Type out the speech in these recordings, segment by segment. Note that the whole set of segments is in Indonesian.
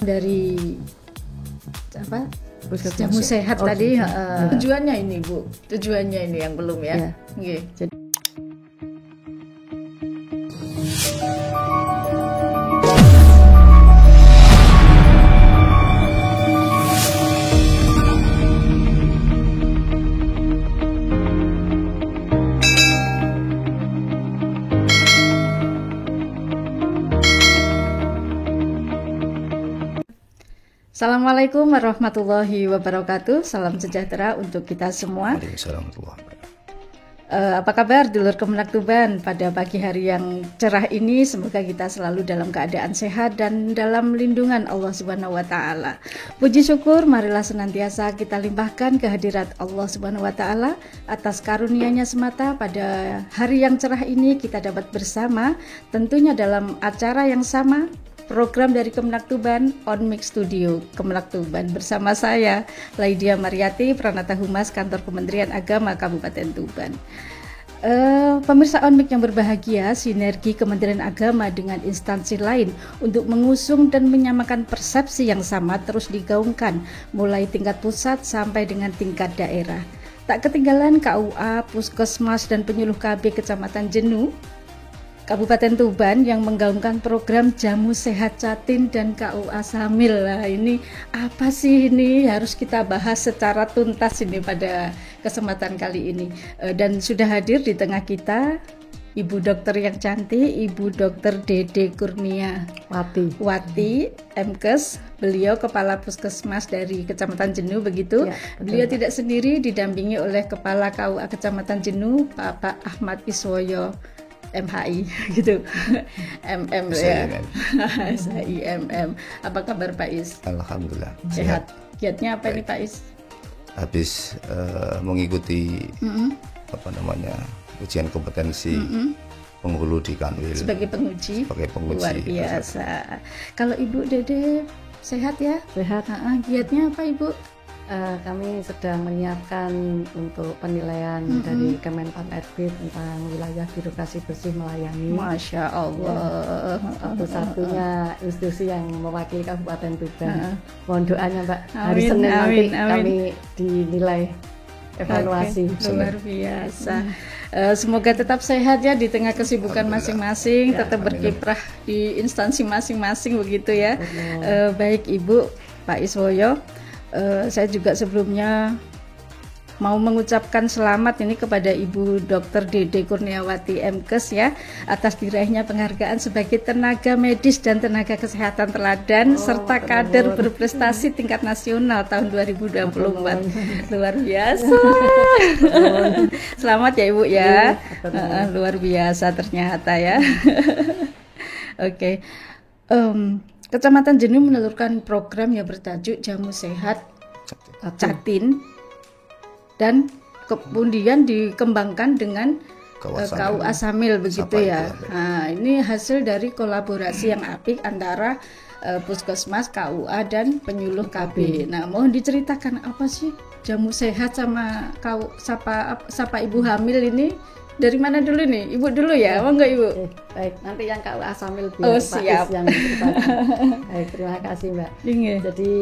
dari apa jamu sehat tadi tujuannya ini Bu, tujuannya ini yang belum ya. Okay. Jadi Assalamualaikum warahmatullahi wabarakatuh. Salam sejahtera untuk kita semua. Apa kabar dulur Kemenak Tuban pada pagi hari yang cerah ini? Semoga kita selalu dalam keadaan sehat dan dalam lindungan Allah Subhanahu wa taala. Puji syukur marilah senantiasa kita limpahkan kehadirat Allah Subhanahu wa taala atas karunia-Nya semata pada hari yang cerah ini kita dapat bersama tentunya dalam acara yang sama. Program dari Kemenak Tuban On Mix Studio Kemenak Tuban bersama saya Laidia Mariati, Pranata Humas Kantor Kementerian Agama Kabupaten Tuban. Pemirsa On Mix yang berbahagia, sinergi Kementerian Agama dengan instansi lain untuk mengusung dan menyamakan persepsi yang sama terus digaungkan mulai tingkat pusat sampai dengan tingkat daerah. Tak ketinggalan KUA, Puskesmas dan penyuluh KB Kecamatan Jenuh Kabupaten Tuban yang menggaungkan program Jamu Sehat Catin dan KUA Samil. Nah, ini apa sih ini? Harus kita bahas secara tuntas ini pada kesempatan kali ini. Dan sudah hadir di tengah kita Ibu Dokter yang cantik, Ibu Dokter Dede Kurnia Wati, MKes. Beliau Kepala Puskesmas dari Kecamatan Jenuh begitu. Ya, beliau tidak sendiri, didampingi oleh Kepala KUA Kecamatan Jenuh, Bapak Ahmad Iswoyo MHI gitu. MM ya. SIMM. Apa kabar Pak Is? Alhamdulillah. Sehat. Giatnya apa ini Pak Is? Habis mengikuti ujian kompetensi penghulu di Kanwil. Sebagai penguji. Luar biasa. Kalau Ibu Dede sehat ya? Sehat. Giatnya apa Ibu? Kami sedang menyiapkan untuk penilaian dari Kemenpan RB tentang wilayah birokrasi bersih melayani. Masya Allah. Satu-satunya institusi yang mewakili Kabupaten Tuban. Mohon doanya Mbak. Hari Senin nanti kami dinilai evaluasi. Luar biasa. Semoga tetap sehat ya di tengah kesibukan masing-masing, tetap berkiprah di instansi masing-masing begitu ya. Baik Ibu, Pak Iswoyo. Saya juga sebelumnya mau mengucapkan selamat ini kepada Ibu Dr. Dede Kurniawati MKes ya atas diraihnya penghargaan sebagai tenaga medis dan tenaga kesehatan teladan serta kader berprestasi tingkat nasional tahun 2024. Luar biasa. Selamat ya Ibu ya. Luar biasa ternyata ya. Oke. Kecamatan Jenuh menelurkan program yang bertajuk Jamu Sehat Catin dan kemudian dikembangkan dengan KUA Samil begitu ya. Nah, ini hasil dari kolaborasi yang apik antara Puskesmas, KUA dan penyuluh KB. Nah, mohon diceritakan apa sih Jamu Sehat sama sapa ibu hamil ini? Dari mana dulu nih? Ibu dulu ya, mau nggak Ibu? Baik, nanti yang KUA Samil biar Pak Is yang ceritakan. Baik, terima kasih Mbak. Jadi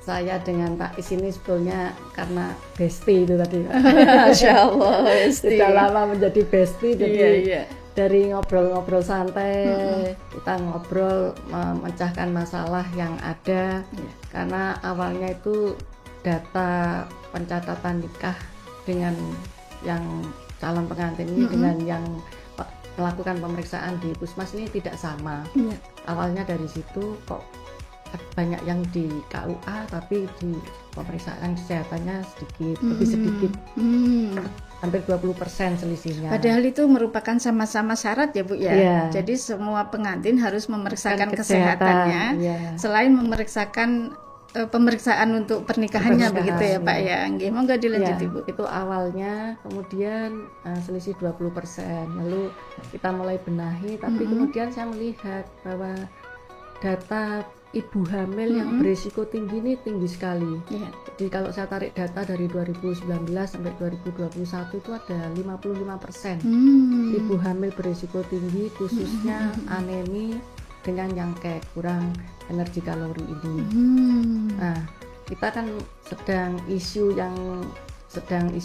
saya dengan Pak Is ini sebetulnya karena bestie itu tadi. Masya Allah, bestie. Sudah lama menjadi bestie, jadi dari ngobrol-ngobrol santai, kita ngobrol memecahkan masalah yang ada. Karena awalnya itu data pencatatan nikah dengan yang calon pengantin ini dengan yang melakukan pemeriksaan di Puskesmas ini tidak sama. Awalnya dari situ kok banyak yang di KUA tapi di pemeriksaan kesehatannya sedikit, lebih sedikit. Hampir 20% selisihnya. Padahal itu merupakan sama-sama syarat ya Bu ya. Jadi semua pengantin harus memeriksakan kesehatannya selain memeriksakan pemeriksaan untuk pernikahannya begitu ya Pak ya. Mau nggak dilanjut Ibu? Itu awalnya, kemudian selisih 20%. Lalu kita mulai benahi, tapi kemudian saya melihat bahwa data ibu hamil yang berisiko tinggi ini tinggi sekali. Jadi kalau saya tarik data dari 2019 sampai 2021 itu ada 55% ibu hamil berisiko tinggi, khususnya anemi dengan yang kayak kurang energi kalori ini. Nah, kita kan sedang isu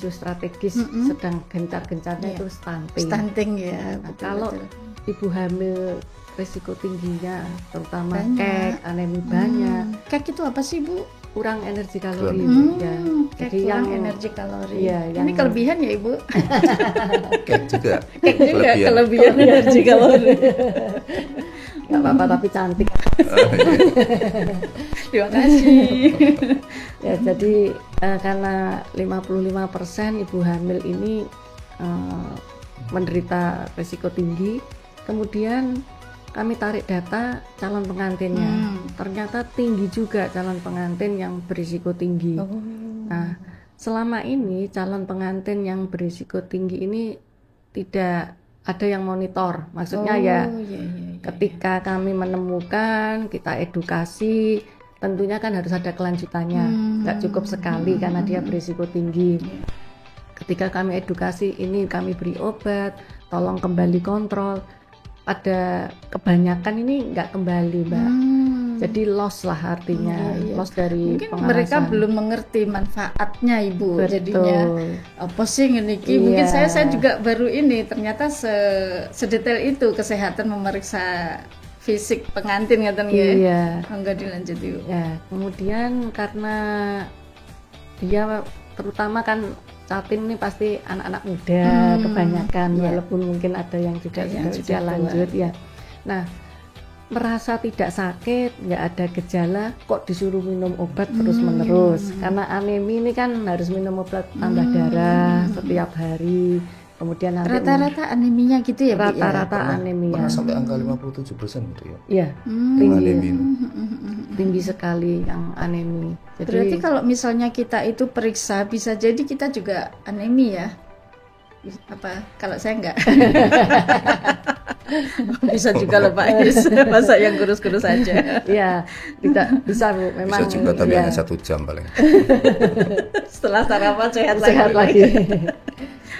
strategis, sedang gencar-gencarnya itu stunting ya. Nah, kalau ibu hamil risiko tingginya terutama kek, anemi banyak. Kek itu apa sih Bu? Kurang energi kalori ya. Jadi kurang energi kalori. Ya, ini kelebihan ya Ibu? Kek juga. Kelebihan energi kalori. Gak apa-apa tapi cantik. Terima kasih. Ya, jadi karena 55% ibu hamil ini menderita risiko tinggi, kemudian kami tarik data calon pengantinnya. Ternyata tinggi juga calon pengantin yang berisiko tinggi. Nah, selama ini calon pengantin yang berisiko tinggi ini tidak ada yang monitor. Maksudnya ketika kami menemukan, kita edukasi, tentunya kan harus ada kelanjutannya. Nggak cukup sekali karena dia berisiko tinggi. Ketika kami edukasi, ini kami beri obat, tolong kembali kontrol. Pada kebanyakan ini nggak kembali, Mbak. Jadi loss lah artinya, loss dari mungkin pengarasan. Mereka belum mengerti manfaatnya Ibu. Jadinya apa sih ini? Mungkin saya juga baru ini ternyata sedetail itu kesehatan memeriksa fisik pengantin ngeten nggih. Enggak dilanjut Ibu. Ya, kemudian karena dia terutama kan Catin ini pasti anak-anak muda kebanyakan, walaupun mungkin ada yang juga sudah lanjut ya. Nah, merasa tidak sakit, nggak ada gejala, kok disuruh minum obat terus menerus. Karena anemi ini kan harus minum obat tambah darah setiap hari. Kemudian nanti rata-rata aneminya gitu ya, rata-rata anemia. Pernah sampai angka 57% gitu ya. Iya, tinggi sekali yang anemi. Jadi, berarti kalau misalnya kita itu periksa, bisa jadi kita juga anemi ya? Apa? Kalau saya enggak. Bisa juga loh Pak Is, masa yang kurus-kurus aja. Iya, tidak bisa Bu. Memang bisa juga tapi hanya 1 jam paling. Setelah sarapan sehat lagi.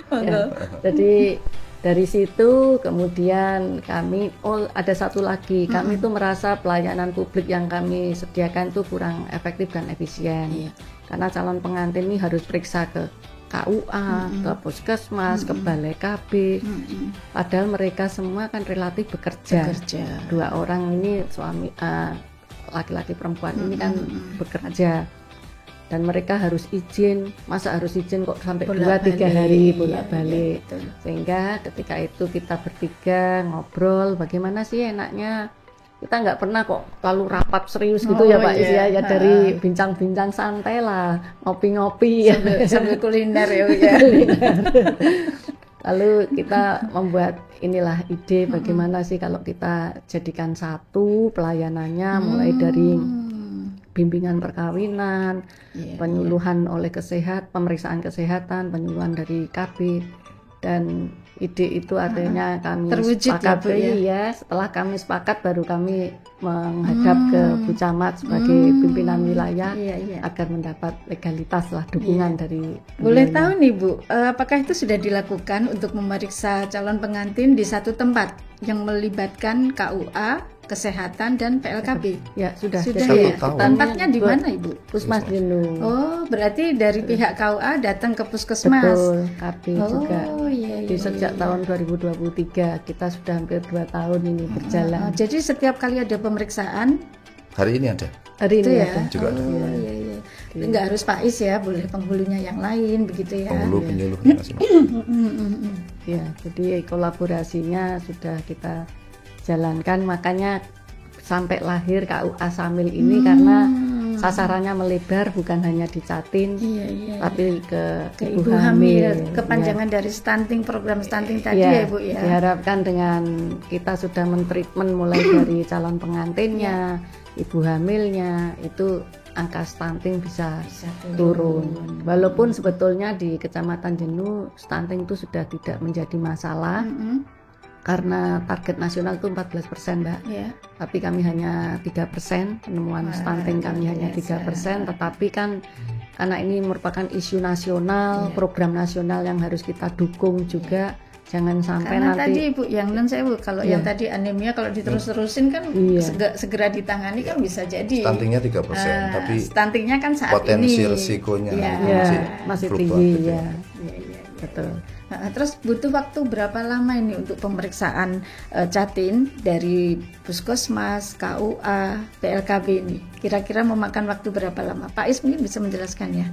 Ya, jadi dari situ kemudian kami ada satu lagi, kami tuh merasa pelayanan publik yang kami sediakan tuh kurang efektif dan efisien. Karena calon pengantin ini harus periksa ke KUA, ke puskesmas, ke balai KB. Padahal mereka semua kan relatif bekerja. 2 orang ini suami laki-laki perempuan ini kan bekerja. Dan mereka harus izin, masa harus izin kok sampai 2-3 hari bolak-balik. Sehingga ketika itu kita bertiga ngobrol bagaimana sih enaknya, kita nggak pernah kok lalu rapat serius gitu ya Pak Is ya, dari bincang-bincang santai lah, ngopi-ngopi sambil kuliner ya. Lalu kita membuat inilah ide bagaimana sih kalau kita jadikan satu pelayanannya, mulai dari bimbingan perkawinan, penyuluhan oleh pemeriksaan kesehatan, penyuluhan dari KB, dan ide itu artinya kami sepakat setelah kami sepakat baru kami menghadap ke Bu Camat sebagai pimpinan wilayah agar mendapat legalitas lah dukungan dari boleh tahu nih Bu, apakah itu sudah dilakukan untuk memeriksa calon pengantin di satu tempat yang melibatkan KUA, kesehatan dan PLKB? Ya sudah ya. Tempatnya di mana Ibu? Puskesmas Jenuh. Oh, berarti dari pihak KUA datang ke puskesmas. Betul, KB juga. Sejak tahun 2023 kita sudah hampir 2 tahun ini berjalan. Jadi setiap kali ada pemeriksaan. Hari ini ada. Hari ini ada. Juga ada. Nggak harus Pak Is ya, boleh penghulunya yang lain begitu ya. Penghulu penyuluhnya masing-masing. Ya, jadi kolaborasinya sudah kita jalankan, makanya sampai lahir KUA Samil ini karena sasarannya melebar, bukan hanya di Catin tapi ke ibu hamil. Kepanjangan dari stunting, program stunting tadi ya Bu ya. Diharapkan dengan kita sudah mentreatment mulai dari calon pengantinnya, ibu hamilnya, itu angka stunting bisa turun. Walaupun sebetulnya di Kecamatan Jenuh stunting itu sudah tidak menjadi masalah. Karena target nasional itu 14%, Mbak. Tapi kami hanya 3%, penemuan stunting kami hanya 3%, tetapi kan karena ini merupakan isu nasional, program nasional yang harus kita dukung juga, Jangan sampai karena nanti tadi Ibu yang kalau yang tadi anemia kalau diterus-terusin kan segera ditangani kan bisa jadi stuntingnya 3%, tapi stuntingnya kan saat potensi ini resikonya masih tinggi ya. Betul. Terus butuh waktu berapa lama ini untuk pemeriksaan Catin dari Puskesmas, KUA, PLKB ini? Kira-kira memakan waktu berapa lama? Pak Is mungkin bisa menjelaskan ya.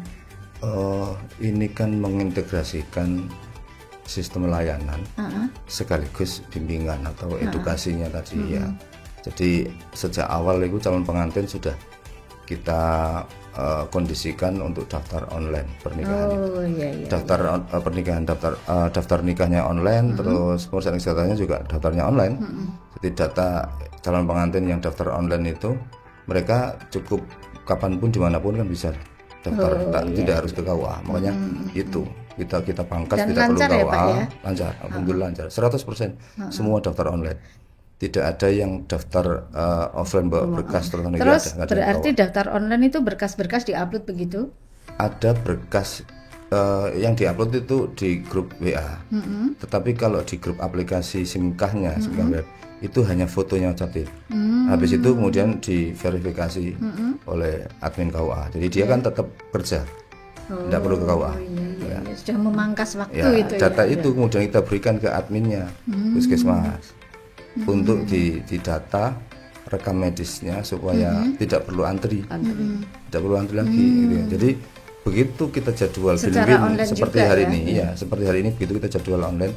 Ini kan mengintegrasikan sistem layanan sekaligus bimbingan atau edukasinya tadi ya. Jadi sejak awal itu calon pengantin sudah kita kondisikan untuk daftar online pernikahan. Daftar pernikahan, daftar nikahnya online, terus pemeriksaan kesehatannya juga daftarnya online. Jadi data calon pengantin yang daftar online itu mereka cukup kapanpun dimanapun kan bisa daftar, tidak harus ke KUA. Makanya itu kita pangkas, tidak perlu KUA. Ya, lancar, alhamdulillah lancar, 100% semua daftar online. Tidak ada yang daftar offline bawa berkas terus berarti daftar online itu berkas-berkas diupload begitu? Ada berkas yang diupload itu di grup WA. Tetapi kalau di grup aplikasi SIMKAHnya, SIMKAH Web, itu hanya fotonya Catin. Habis itu kemudian diverifikasi oleh admin KUA. Jadi dia kan tetap kerja, tidak perlu ke KUA. Sudah memangkas waktu itu. Data itu kemudian kita berikan ke adminnya Puskesmas untuk didata rekam medisnya supaya tidak perlu antri, tidak perlu antri lagi. Gitu ya. Jadi begitu kita jadwal bimbingan seperti hari ini, seperti hari ini begitu kita jadwal online,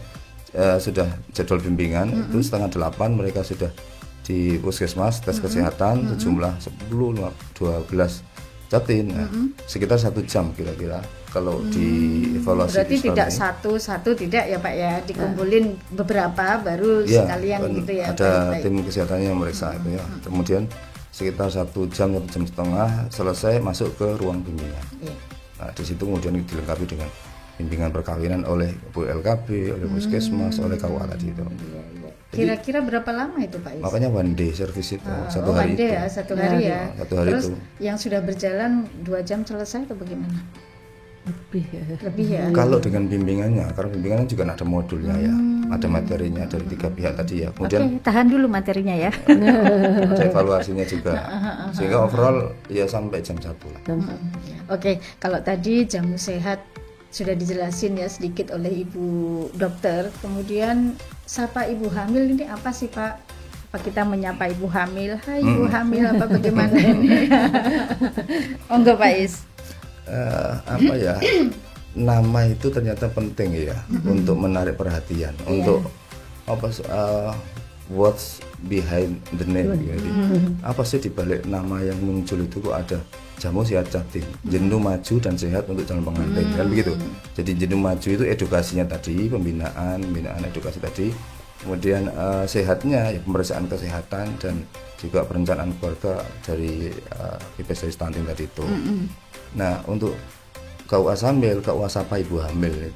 sudah jadwal bimbingan itu 7:30 mereka sudah di Puskesmas tes kesehatan sejumlah 10-12 Catin, sekitar 1 jam kira-kira kalau dievaluasi. Berarti tidak satu tidak ya Pak ya, dikumpulin beberapa baru sekalian gitu ya. Ada tim kesehatannya yang meriksa itu ya. Kemudian sekitar 1 jam 1 jam setengah selesai masuk ke ruang bimbingan. Nah di situ kemudian dilengkapi dengan bimbingan perkawinan oleh PLKB, oleh Puskesmas, oleh KUA tadi itu. Kira-kira berapa lama itu Pak Is? Makanya one day service itu satu hari itu. Satu hari ya. Terus itu. Yang sudah berjalan 2 jam selesai atau bagaimana? Lebih ya. Kalau dengan bimbingannya, karena bimbingannya juga ada modulnya ya, ada materinya dari 3 pihak tadi ya. Kemudian tahan dulu materinya ya. Ada evaluasinya juga, sehingga overall ya sampai jam 1 lah. Kalau tadi jamu sehat sudah dijelasin ya sedikit oleh Ibu Dokter. Kemudian sapa ibu hamil ini apa sih Pak? Apa kita menyapa ibu hamil? Hai ibu hamil, apa bagaimana ini? Enggak Pak Is. Apa ya? Nama itu ternyata penting ya untuk menarik perhatian, untuk apa? What's behind the name? Gitu. Apa sih dibalik nama yang muncul itu kok ada jamu sehat Catin, jenuh maju dan sehat untuk calon pengantin, kan begitu. Jadi jenuh maju itu edukasinya tadi, pembinaan edukasi tadi, kemudian sehatnya ya pemeriksaan kesehatan dan juga perencanaan keluarga dari pipes dari stunting tadi itu. Nah untuk KUA Sambil, KUA Sapa Ibu Hamil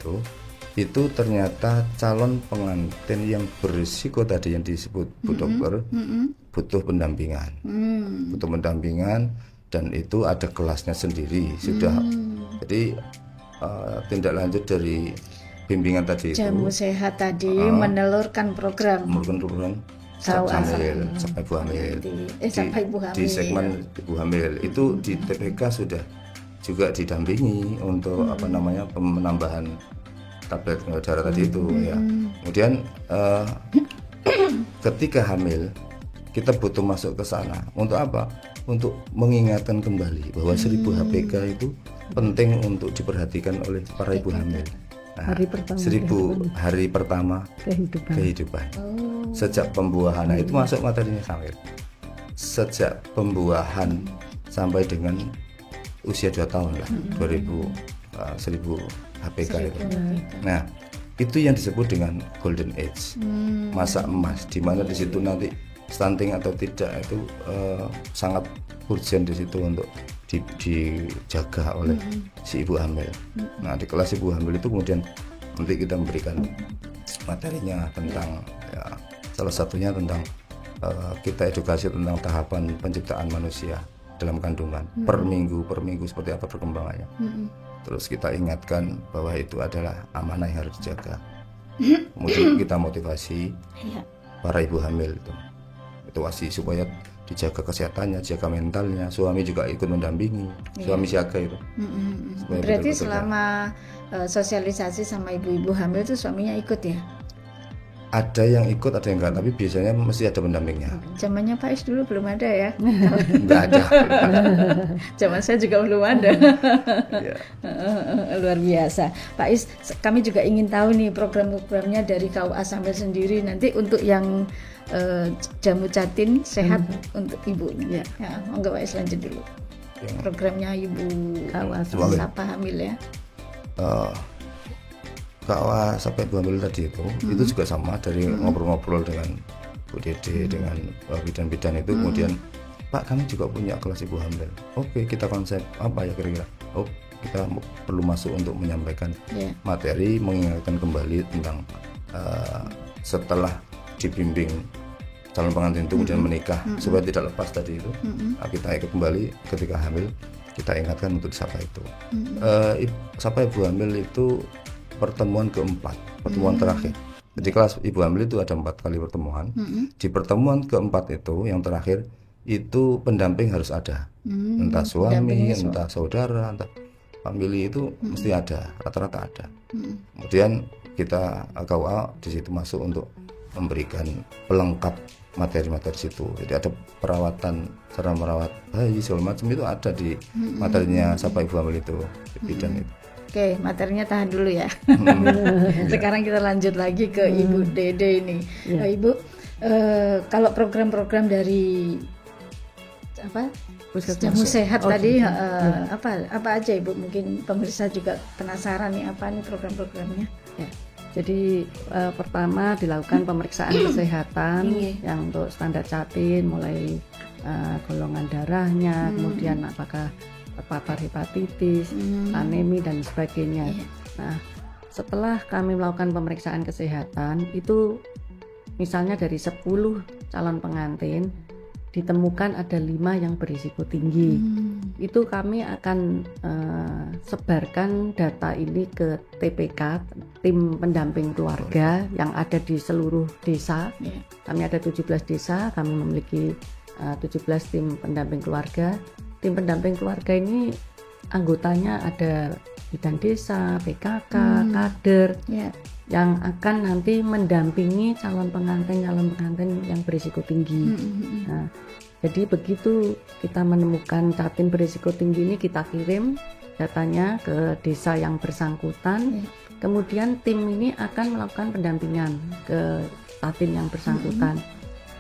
itu ternyata calon pengantin yang berisiko tadi yang disebut Bu Dokter butuh pendampingan, butuh pendampingan. Dan itu ada kelasnya sendiri sudah. Jadi tindak lanjut dari bimbingan tadi jamu sehat tadi menelurkan program Sapa Ibu Hamil di segmen Ibu Hamil itu di TPK sudah juga didampingi untuk penambahan tablet darah tadi itu ya. Kemudian ketika hamil kita butuh masuk ke sana untuk apa? Untuk mengingatkan kembali bahwa 1000 HPK itu penting untuk diperhatikan oleh para ibu hamil. Nah, 1000 hari pertama kehidupan. Sejak pembuahan, nah itu masuk materinya Sambil. Sejak pembuahan sampai dengan usia 2 tahun lah, 1000 HPK itu. Nah, itu yang disebut dengan golden age, masa emas, di mana di situ nanti stunting atau tidak itu sangat urgent di situ untuk dijaga oleh si ibu hamil. Nah di kelas ibu hamil itu kemudian nanti kita memberikan materinya tentang salah satunya tentang kita edukasi tentang tahapan penciptaan manusia dalam kandungan per minggu seperti apa perkembangannya. Terus kita ingatkan bahwa itu adalah amanah yang harus dijaga. Kemudian kita motivasi Iya. para ibu hamil itu motivasi supaya dijaga kesehatannya, jaga mentalnya. Suami juga ikut mendampingi, suami siaga itu. Supaya Berarti betul-betul selama sosialisasi sama ibu-ibu hamil itu suaminya ikut ya? ada yang ikut, ada yang enggak, tapi biasanya mesti ada pendampingnya. Zamannya Pak Is dulu belum ada ya? Enggak ada. Zaman saya juga belum ada. Ya. Luar biasa. Pak Is, kami juga ingin tahu nih program-programnya dari KUA Sambil sendiri nanti untuk yang jamu Jatin sehat untuk ibu. Ya, monggo Pak Is lanjut dulu. Programnya Ibu Sapa Hamil ya. KUA sampai ibu hamil tadi itu juga sama, dari ngobrol-ngobrol dengan Bu Dede, dengan bidan-bidan itu, kemudian Pak kami juga punya kelas ibu hamil. Oke, kita konsep apa ya kira-kira? Oh, kita perlu masuk untuk menyampaikan materi, mengingatkan kembali tentang setelah dibimbing calon pengantin itu kemudian menikah, supaya tidak lepas tadi itu. Kita ikut kembali ketika hamil, kita ingatkan untuk disapa itu. Sapa ibu hamil itu pertemuan keempat, pertemuan terakhir. Jadi kelas ibu hamil itu ada 4 kali pertemuan. Di pertemuan keempat itu, yang terakhir itu pendamping harus ada, entah suami, entah saudara, entah family, itu mesti ada, rata-rata ada. Kemudian kita KUA di situ masuk untuk memberikan pelengkap materi-materi situ. Jadi ada perawatan, cara merawat bayi segala macam itu ada di materinya Sapa Ibu Hamil itu, di bidan itu. Oke, materinya tahan dulu ya. Sekarang kita lanjut lagi ke Ibu Dede ini. Ibu, kalau program-program dari apa jamu sehat tadi apa aja Ibu? Mungkin pemirsa juga penasaran nih apa nih program-programnya. Ya. Jadi pertama dilakukan pemeriksaan kesehatan yang untuk standar Jatin, mulai golongan darahnya, kemudian apakah terpapar hepatitis, anemi dan sebagainya. Nah, setelah kami melakukan pemeriksaan kesehatan itu, misalnya dari 10 calon pengantin ditemukan ada 5 yang berisiko tinggi. Itu kami akan sebarkan data ini ke TPK, tim pendamping keluarga yang ada di seluruh desa. Kami ada 17 desa, kami memiliki 17 tim pendamping keluarga. Tim pendamping keluarga ini anggotanya ada bidan desa, PKK, kader yang akan nanti mendampingi calon pengantin yang berisiko tinggi. Nah, jadi begitu kita menemukan Jatin berisiko tinggi ini, kita kirim datanya ke desa yang bersangkutan. Kemudian tim ini akan melakukan pendampingan ke Jatin yang bersangkutan.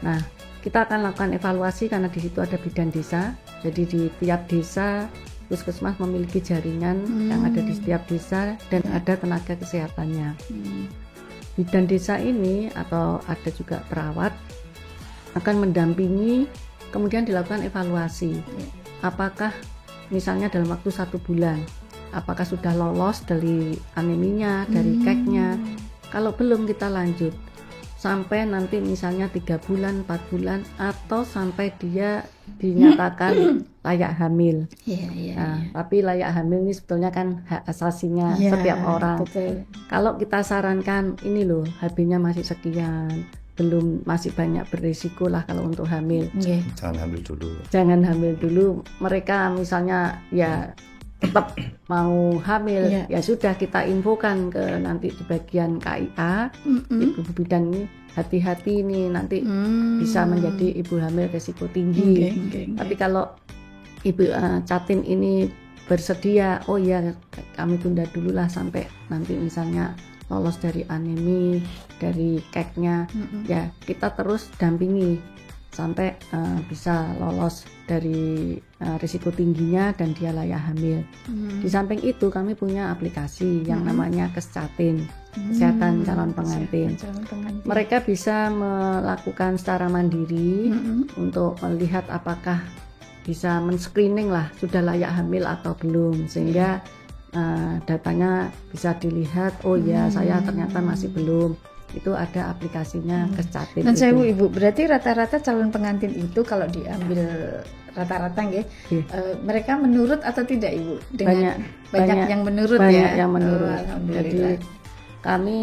Nah, kita akan lakukan evaluasi karena di situ ada bidan desa. Jadi di tiap desa puskesmas memiliki jaringan yang ada di setiap desa dan ada tenaga kesehatannya. Bidan desa ini atau ada juga perawat akan mendampingi, kemudian dilakukan evaluasi. Apakah misalnya dalam waktu 1 bulan, apakah sudah lolos dari aneminya, dari KEK-nya. Kalau belum, kita lanjut sampai nanti misalnya 3 bulan, 4 bulan, atau sampai dia dinyatakan layak hamil. Tapi layak hamil ini sebetulnya kan hak asasinya setiap orang. Kalau kita sarankan ini loh, HB-nya masih sekian, belum, masih banyak berisiko lah kalau untuk hamil. Jangan hamil dulu. Jangan hamil dulu. Mereka misalnya ya tetap mau hamil, ya sudah kita infokan ke nanti di bagian KIA, ibu bidan ini hati-hati nih nanti bisa menjadi ibu hamil resiko tinggi. Tapi kalau ibu Jatin ini bersedia, oh ya kami tunda dulu lah sampai nanti misalnya lolos dari anemi, dari KEK-nya, ya kita terus dampingi sampai bisa lolos dari risiko tingginya dan dia layak hamil. Di samping itu kami punya aplikasi yang namanya Kesjatin, kesehatan calon pengantin. Mereka bisa melakukan secara mandiri untuk melihat apakah bisa men-screening lah sudah layak hamil atau belum, sehingga datanya bisa dilihat, oh ya saya ternyata masih belum. Itu ada aplikasinya Kesjatin. Dan saya Ibu, berarti rata-rata calon pengantin itu kalau diambil rata-rata mereka menurut atau tidak Ibu? Dengan banyak yang menurut banyak ya. Yang menurut. Jadi kami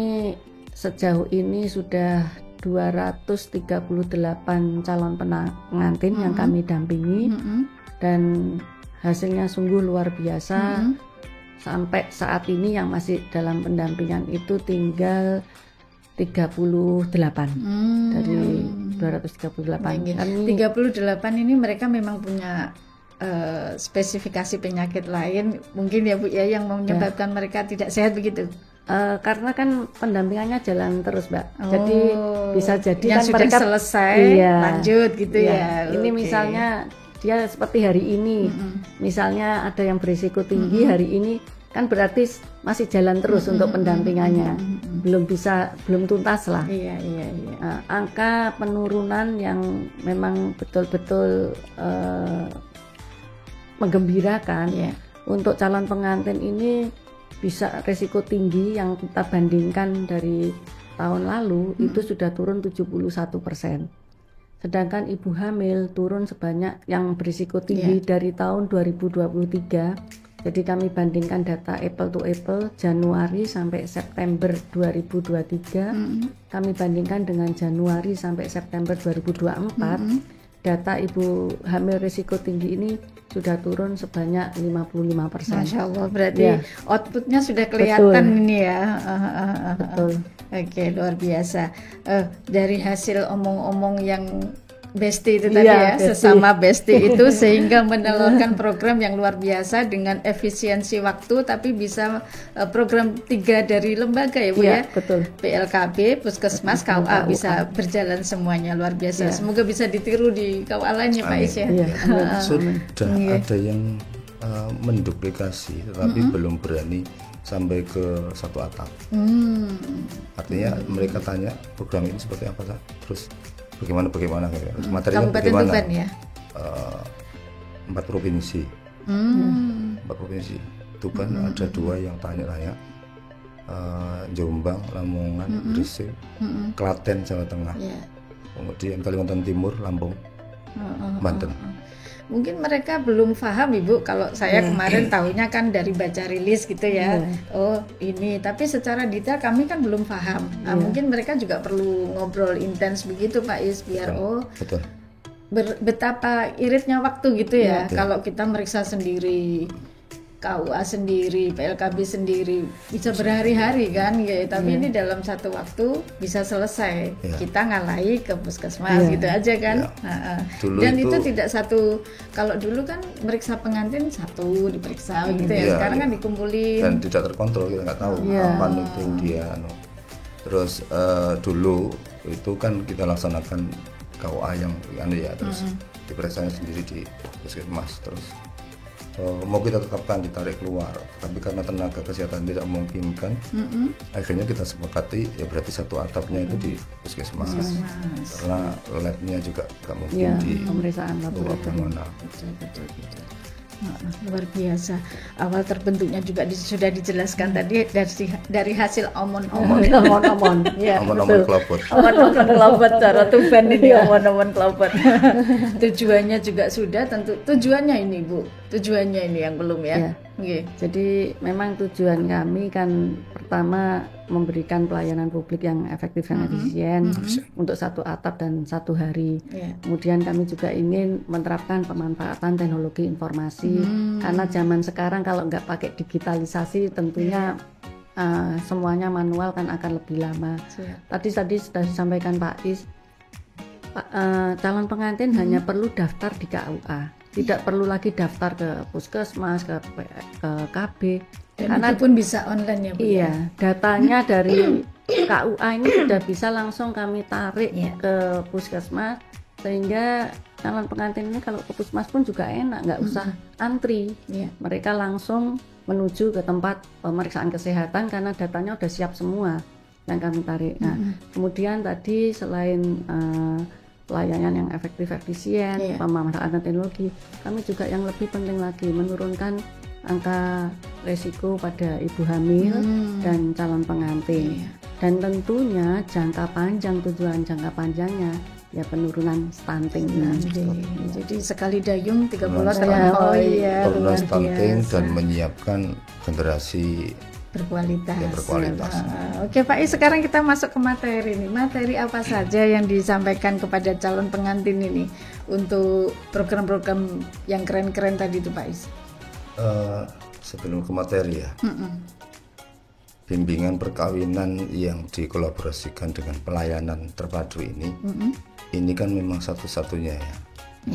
sejauh ini sudah 238 calon pengantin yang kami dampingi, dan hasilnya sungguh luar biasa. Sampai saat ini yang masih dalam pendampingan itu tinggal 38 dari 238. 38 ini mereka memang punya spesifikasi penyakit lain mungkin ya Bu ya, yang menyebabkan mereka tidak sehat begitu. Karena kan pendampingannya jalan terus, Mbak. Jadi bisa jadi yang kan sudah mereka selesai lanjut gitu ya. Ini misalnya dia seperti hari ini, misalnya ada yang berisiko tinggi hari ini, kan berarti masih jalan terus untuk pendampingannya, belum tuntas lah. Nah, angka penurunan yang memang betul-betul menggembirakan untuk calon pengantin ini, bisa resiko tinggi yang kita bandingkan dari tahun lalu itu sudah turun 71%. Sedangkan ibu hamil turun sebanyak yang berisiko tinggi dari tahun 2023. Jadi kami bandingkan data apple to apple Januari sampai September 2023, kami bandingkan dengan Januari sampai September 2024. Data ibu hamil risiko tinggi ini sudah turun sebanyak 55%. Masya Allah, berarti outputnya sudah kelihatan. Betul. Ini ya. Betul. Oke, luar biasa. Dari hasil omong-omong yang Besti itu tadi sesama Besti itu sehingga menelurkan program yang luar biasa dengan efisiensi waktu, tapi bisa program 3 dari lembaga ya Bu ya. Betul. PLKB, Puskesmas, KUA bisa berjalan semuanya, luar biasa. Semoga bisa ditiru di KUA lainnya Pak Is ya. Sudah ada yang menduplikasi tetapi belum berani sampai ke satu atap. Artinya mereka tanya program ini seperti apa, terus bagaimana materinya bagaimana? Tuban, ya? 4 provinsi. 4 provinsi. Tuban ada 2 yang tanya-tanya. Jombang, Lamongan, Gresik, Klaten, Jawa Tengah. Kemudian Kalimantan Timur, Lampung, Banten. Mungkin mereka belum paham Ibu, kalau saya kemarin tahunya kan dari baca rilis gitu ya. Oh ini, tapi secara detail kami kan belum paham. Mungkin mereka juga perlu ngobrol intens begitu Pak Is, biar betul. Betapa iritnya waktu gitu ya. Kalau kita meriksa sendiri, KUA sendiri, PLKB sendiri, bisa berhari-hari kan ya. Tapi ini dalam satu waktu bisa selesai. Kita ngalahi ke puskesmas gitu aja kan. Dan itu tidak satu, kalau dulu kan meriksa pengantin satu diperiksa gitu ya. Sekarang kan dikumpulin dan tidak terkontrol, kita nggak tahu kapan itu dia. Terus dulu itu kan kita laksanakan KUA yang terus diperiksanya sendiri di puskesmas, terus mau kita tetapkan ditarik keluar, tapi karena tenaga kesehatan tidak memungkinkan, akhirnya kita sepakati ya berarti satu atapnya itu di puskesmas, karena labnya juga nggak mungkin di pemeriksaan laboratorium. Betul. Luar biasa. Awal terbentuknya juga sudah dijelaskan tadi dari hasil omon-omon kelopot. Omon-omon kelopot cara Tuban ini, omon-omon kelopot. Tujuannya juga sudah tentu. Tujuannya ini Bu, tujuannya ini yang belum ya. Jadi memang tujuan kami kan pertama memberikan pelayanan publik yang efektif dan efisien untuk satu atap dan satu hari. Kemudian kami juga ingin menerapkan pemanfaatan teknologi informasi, karena zaman sekarang kalau nggak pakai digitalisasi tentunya semuanya manual kan akan lebih lama. Tadi sudah disampaikan Pak Is, calon pengantin hanya perlu daftar di KUA. Tidak perlu lagi daftar ke puskesmas, ke KB. Karena pun bisa online ya Bu. Iya, datanya dari KUA ini sudah bisa langsung kami tarik ke puskesmas, sehingga calon pengantin ini kalau ke puskesmas pun juga enak, nggak usah antri. Mereka langsung menuju ke tempat pemeriksaan kesehatan karena datanya udah siap semua yang kami tarik. Nah, kemudian tadi selain pelayanan yang efektif efisien, pemanfaatan teknologi, kami juga yang lebih penting lagi menurunkan angka resiko pada ibu hamil dan calon pengantin. Dan tentunya tujuan jangka panjangnya ya penurunan stunting. Jadi sekali dayung 3 bulan penurunan stunting dan menyiapkan generasi berkualitas. Ya, berkualitas. Oke Pak Is, sekarang kita masuk ke materi nih. Materi apa saja yang disampaikan kepada calon pengantin ini untuk program-program yang keren-keren tadi itu Pak Is? Sebelum ke materi ya, bimbingan perkawinan yang dikolaborasikan dengan pelayanan terpadu ini kan memang satu-satunya ya.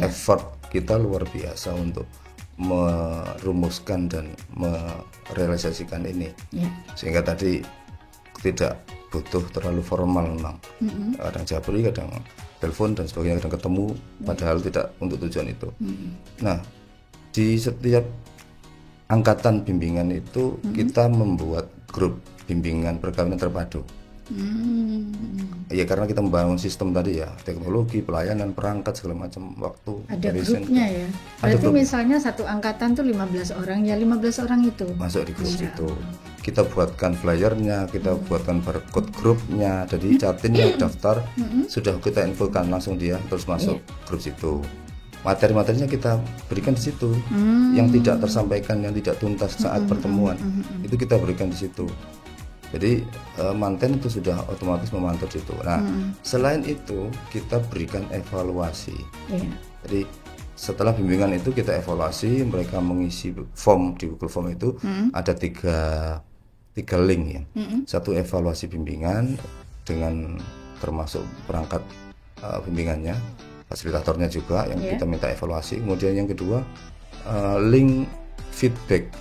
Effort kita luar biasa untuk merumuskan dan merealisasikan ini, sehingga tadi tidak butuh terlalu formal memang. Kadang jabri, kadang telepon dan sebagainya, kadang ketemu, padahal tidak untuk tujuan itu. Nah, di setiap angkatan bimbingan itu kita membuat grup bimbingan perkawinan terpadu. Ya karena kita membangun sistem tadi ya, teknologi, pelayanan, perangkat segala macam, waktu. Ada grupnya ya. Berarti misalnya satu angkatan tuh 15 orang, ya 15 orang itu masuk di grup itu. Kita buatkan flyernya, kita buatkan barcode grupnya, jadi catin yang daftar sudah kita infokan langsung dia terus masuk grup situ. Materi-materinya kita berikan di situ. Yang tidak tersampaikan, yang tidak tuntas saat pertemuan, itu kita berikan di situ. Jadi manten itu sudah otomatis memantau di situ. Nah, selain itu kita berikan evaluasi. Jadi setelah bimbingan itu kita evaluasi, mereka mengisi form di Google Form itu ada tiga link ya. Satu evaluasi bimbingan dengan termasuk perangkat bimbingannya, fasilitatornya juga yang kita minta evaluasi. Kemudian yang kedua link feedback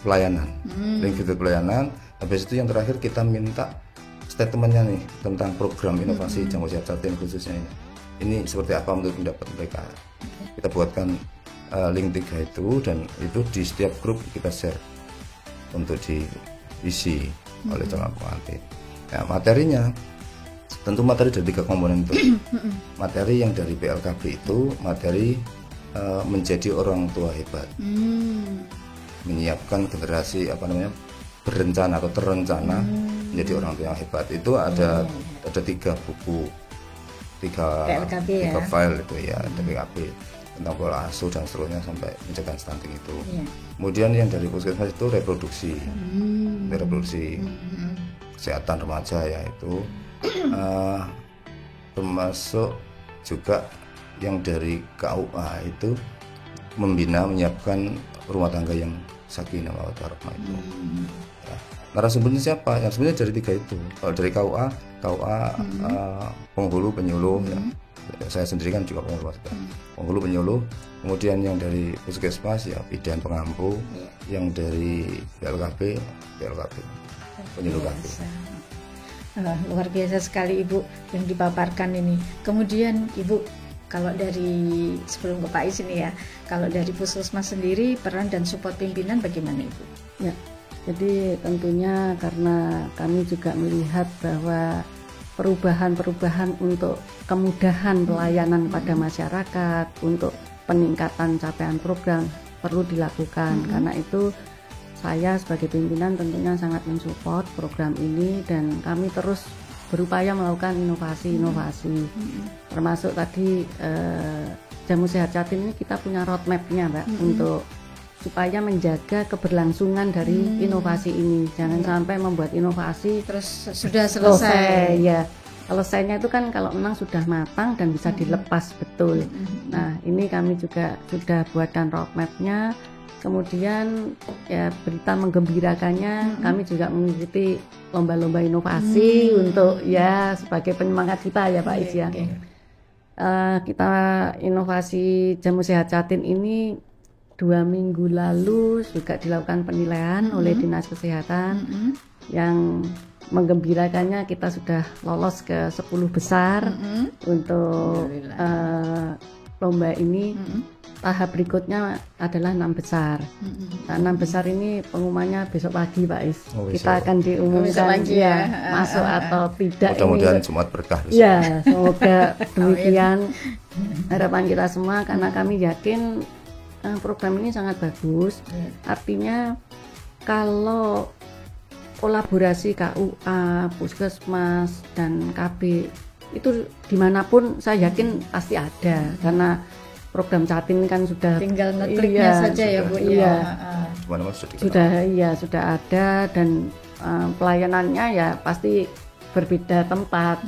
pelayanan, link feedback pelayanan. Habis itu yang terakhir kita minta statementnya nih tentang program inovasi Jamu Sehat Jatim khususnya ini. Ini seperti apa menurut pendapat mereka. Kita buatkan link 3 itu, dan itu di setiap grup kita share untuk diisi oleh calon pengantin. Nah, materinya tentu materi dari 3 komponen itu. Materi yang dari PLKB itu materi menjadi orang tua hebat, menyiapkan generasi berencana atau terencana menjadi orang tua yang hebat. Itu ada 3 buku, 3 file itu ya, PLKB tentang pola asuh dan seterusnya sampai pencegahan stunting itu. Kemudian yang dari puskesmas itu reproduksi, kesehatan remaja ya itu, termasuk juga yang dari KUA itu membina, menyiapkan rumah tangga yang sakinah mawaddah warahmah itu. Narasumbernya siapa? Yang sebenarnya dari 3 itu. Kalau dari KUA penghulu penyuluh ya. Saya sendiri kan juga penghulu penyuluh. Kemudian yang dari puskesmas ya bidan pengampu, yang dari PLKB penyuluh KB. Luar biasa sekali Ibu yang dipaparkan ini. Kemudian Ibu, kalau dari sebelum ke Pak Is ini ya, kalau dari puskesmas sendiri peran dan support pimpinan bagaimana Ibu? Ya, jadi tentunya karena kami juga melihat bahwa perubahan-perubahan untuk kemudahan pelayanan pada masyarakat, untuk peningkatan capaian program perlu dilakukan. Karena itu saya sebagai pimpinan tentunya sangat mensupport program ini, dan kami terus berupaya melakukan inovasi-inovasi. Termasuk tadi Jamu Sehat Jatim ini kita punya roadmap-nya Mbak, untuk supaya menjaga keberlangsungan dari inovasi ini. Jangan sampai membuat inovasi terus sudah selesai. Ya, selesainya itu kan kalau memang sudah matang dan bisa dilepas betul. Nah, ini kami juga sudah buatkan roadmap-nya. Kemudian ya berita menggembirakannya, kami juga mengikuti lomba-lomba inovasi untuk ya sebagai penyemangat kita ya Pak Is ya. Kita inovasi Jamu Sehat Jatim ini 2 minggu lalu juga dilakukan penilaian oleh Dinas Kesehatan. Yang menggembirakannya kita sudah lolos ke 10 besar untuk lomba ini. Tahap berikutnya adalah 6 besar. Nah, 6 besar ini pengumumannya besok pagi Pak Is. Kita akan diumumkan ya, masuk atau tidak. Mudah-mudahan Jumat berkah. Ya, semoga demikian harapan kita semua, karena kami yakin program ini sangat bagus. Artinya kalau kolaborasi KUA, puskesmas dan KB itu dimanapun saya yakin pasti ada, karena program Jatim kan sudah tinggal ngekliknya saja ya Bu. mana-mana sudah ada dan pelayanannya ya pasti berbeda tempat.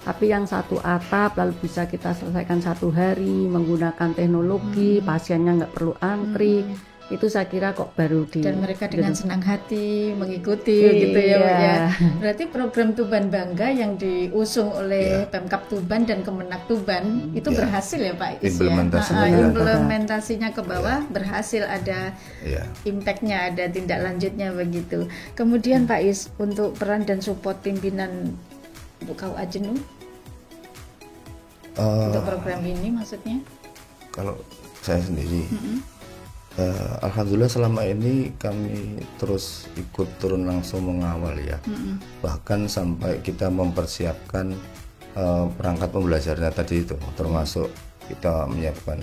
Tapi yang satu atap lalu bisa kita selesaikan satu hari menggunakan teknologi, pasiennya nggak perlu antri. Itu saya kira kok baru dan mereka dengan senang hati mengikuti gitu ya Bu ya. Berarti program Tuban Bangga yang diusung oleh Pemkab Tuban dan Kemenak Tuban itu berhasil ya Pak Is ya. Implementasinya ke bawah berhasil, ada impact-nya, ada tindak lanjutnya begitu. Kemudian Pak Is, untuk peran dan support pimpinan untuk KUA Jenuh untuk program ini maksudnya? Kalau saya sendiri alhamdulillah selama ini kami terus ikut turun langsung mengawal ya. Bahkan sampai kita mempersiapkan perangkat pembelajarannya tadi itu, termasuk kita menyiapkan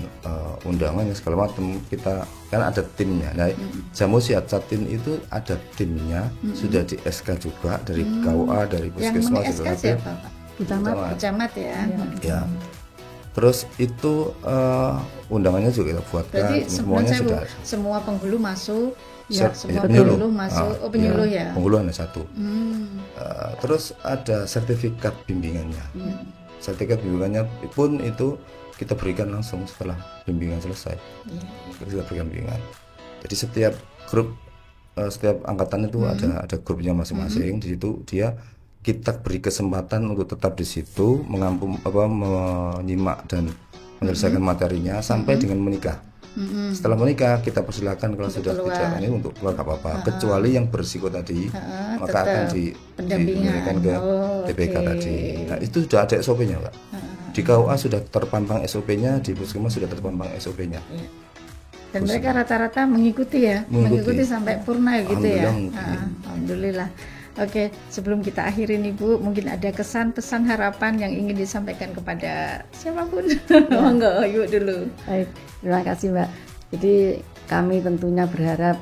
undangannya segala macam. Kita kan ada timnya. Nah, Jamu Siacatin itu ada timnya, sudah di SK juga dari KUA, dari Puskesmas juga. Yang siapa Pak? Camat ya. Ya. Terus itu undangannya juga kita buatkan. Berarti semuanya sudah. Semua penghulu masuk. Ya, semua penyuluh masuk. Penyuluh ya. Penghulu hanya satu. Terus ada sertifikat bimbingannya. Sertifikat bimbingannya pun itu kita berikan langsung setelah bimbingan selesai. Kita berikan bimbingan. Jadi setiap grup, setiap angkatan itu ada grupnya masing-masing. Di situ kita beri kesempatan untuk tetap di situ menyimak dan menyelesaikan materinya sampai dengan menikah. Setelah menikah kita persilakan kalau sudah tidak ini untuk keluar gak apa-apa, kecuali yang berisiko tadi maka akan diberikan ke TPK tadi. Nah itu sudah ada SOP-nya Pak. Di KUA sudah terpampang SOP-nya, di Puskesmas sudah terpampang SOP-nya. Dan mereka rata-rata mengikuti ya, mengikuti sampai purna gitu ya. Alhamdulillah. Oke, sebelum kita akhiri nih Bu, mungkin ada kesan, pesan, harapan yang ingin disampaikan kepada siapapun. Monggo, yuk dulu. Baik, terima kasih Mbak. Jadi kami tentunya berharap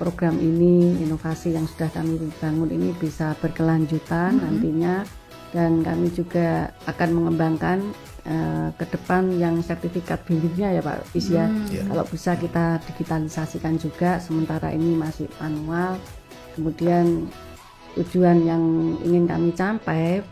program ini, inovasi yang sudah kami bangun ini bisa berkelanjutan nantinya, dan kami juga akan mengembangkan ke depan yang sertifikat bimbingnya ya Pak Is ya. Kalau bisa kita digitalisasikan juga, sementara ini masih manual. Kemudian tujuan yang ingin kami capai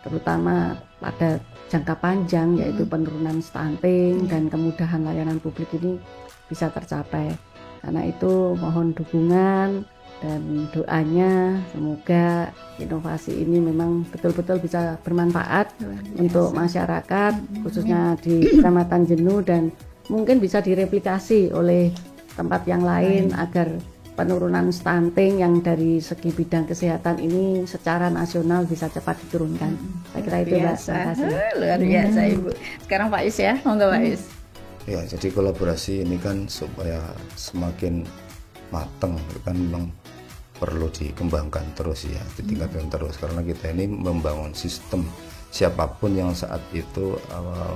terutama pada jangka panjang yaitu penurunan stunting dan kemudahan layanan publik ini bisa tercapai. Karena itu mohon dukungan dan doanya, semoga inovasi ini memang betul-betul bisa bermanfaat untuk masyarakat khususnya di Kecamatan Jenuh, dan mungkin bisa direplikasi oleh tempat yang lain agar penurunan stunting yang dari segi bidang kesehatan ini secara nasional bisa cepat diturunkan. Saya kira itu Mbak. Terima kasih. Luar biasa Ibu. Sekarang Pak Is ya, monggo Pak Is. Ya, jadi kolaborasi ini kan supaya semakin matang kan memang perlu dikembangkan terus ya, ditingkatkan terus, karena kita ini membangun sistem. Siapapun yang saat itu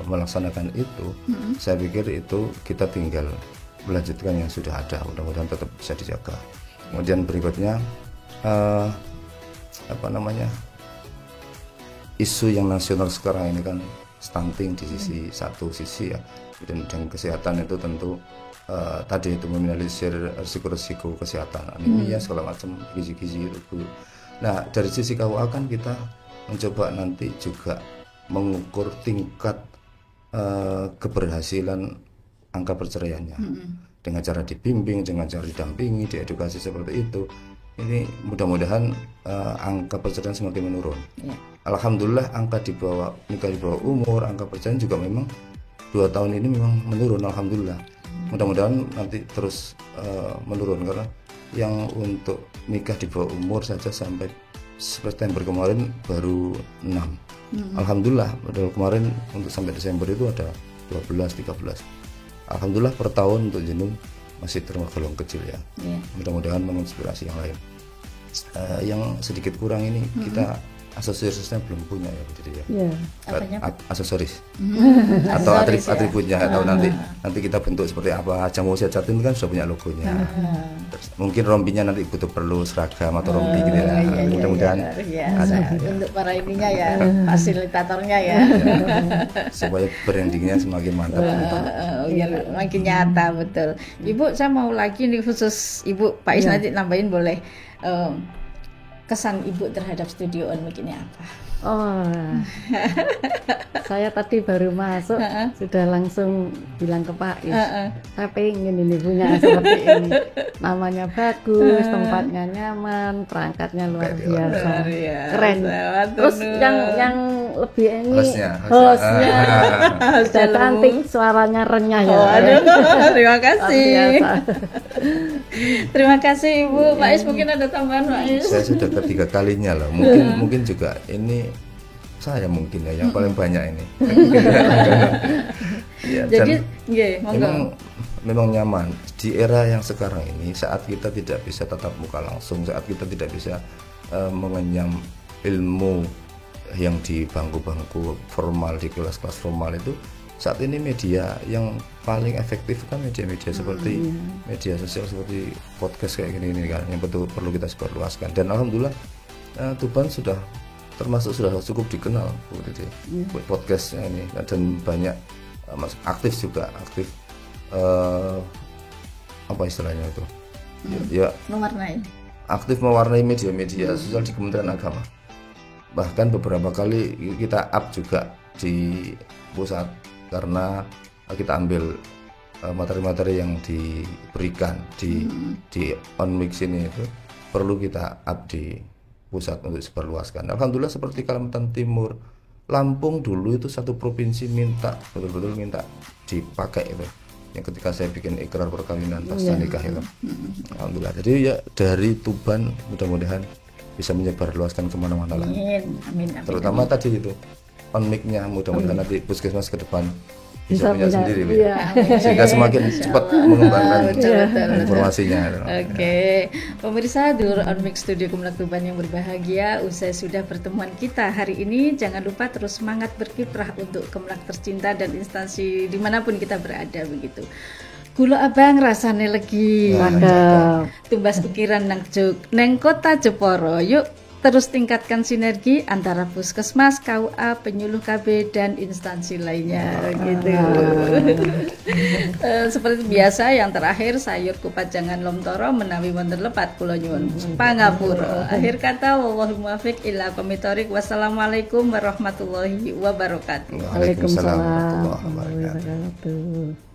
melaksanakan itu, saya pikir itu kita tinggal melanjutkan yang sudah ada, mudah-mudahan tetap bisa dijaga. Kemudian berikutnya isu yang nasional sekarang ini kan stunting di satu sisi ya, dan kesehatan itu tentu tadi itu meminimalisir risiko-risiko kesehatan, anemia segala macam, gizi-gizi itu. Nah dari sisi KUA kan kita mencoba nanti juga mengukur tingkat keberhasilan angka perceraiannya dengan cara dibimbing, dengan cara didampingi, diedukasi seperti itu. Ini mudah-mudahan angka perceraian semakin menurun. Alhamdulillah angka nikah di bawah umur, angka perceraian juga memang 2 tahun ini memang menurun, alhamdulillah. Mudah-mudahan nanti terus menurun, karena yang untuk nikah di bawah umur saja sampai September kemarin baru 6. Alhamdulillah padahal kemarin untuk sampai Desember itu ada 12-13. Alhamdulillah per tahun untuk Jenuh masih tergolong kecil ya. Mudah-mudahan menginspirasi yang lain. Yang sedikit kurang ini kita aksesorisnya belum punya ya, jadi ya. Iya. Aksesoris atau atributnya atau nanti kita bentuk seperti apa. Jamu Jatim kan sudah punya logonya. Terus, mungkin rompinya nanti perlu seragam atau rompi gitu ya. Mudah-mudahan ada untuk para ininya ya, fasilitatornya ya. Supaya brandingnya semakin mantap. Biar makin nyata, betul. Ibu, saya mau lagi nih khusus Ibu, Pak Is nanti nambahin boleh. Kesan Ibu terhadap studio Onmik ini apa? Oh, saya tadi baru masuk sudah langsung bilang ke Pak Is, saya pengen ini punya seperti ini. Namanya bagus, tempatnya nyaman, perangkatnya luar biasa, keren. Terus yang lebih ini hostnya sudah cantik, suaranya renyah ya. Terima kasih. Terima kasih Ibu. Pak Is mungkin ada tambahan Pak Is? Saya sudah ketiga kalinya loh. Mungkin juga ini saya mungkin ya yang paling banyak ini. Ya, jadi memang nyaman di era yang sekarang ini, saat kita tidak bisa tatap muka langsung, saat kita tidak bisa mengenyam ilmu yang di bangku-bangku formal, di kelas-kelas formal itu, saat ini media yang paling efektif kan media-media seperti media sosial seperti podcast kayak gini kan, yang betul perlu kita sebarluaskan. Dan alhamdulillah Tuban sudah cukup dikenal podcastnya ini, dan banyak aktif apa istilahnya itu ya aktif mewarnai media-media sosial di Kementerian Agama. Bahkan beberapa kali kita up juga di pusat karena kita ambil materi-materi yang diberikan di Onmik ini itu perlu kita up di pusat untuk disebarluaskan. Alhamdulillah seperti Kalimantan Timur, Lampung dulu itu satu provinsi betul-betul minta dipakai itu. Yang ketika saya bikin ikrar perkawinan pasca nikah itu. Alhamdulillah. Jadi ya dari Tuban mudah-mudahan bisa menyebarluaskan kemana-mana lah. Amin. Terutama tadi itu Onmik-nya, mudah-mudahan nanti puskesmas ke depan bisa punya sendiri sehingga semakin cepat mengembangkan informasinya. Oke. Pemirsa Dulur Onmik Studio Kemenag Tuban yang berbahagia, usai sudah pertemuan kita hari ini, jangan lupa terus semangat berkiprah untuk Kemenag tercinta dan instansi dimanapun kita berada begitu. Gula abang rasane legi, tumbas ukiran neng kota Jepara. Yuk terus tingkatkan sinergi antara puskesmas, KUA, penyuluh KB dan instansi lainnya gitu. Seperti biasa yang terakhir sayur kupat jangan lomtoro menawi wonten lepat kula nyuwun pangapura. Akhir kata wallahul muwaffiq ila aqwamit thoriq. Wassalamualaikum warahmatullahi wabarakatuh. Waalaikumsalam warahmatullahi wabarakatuh.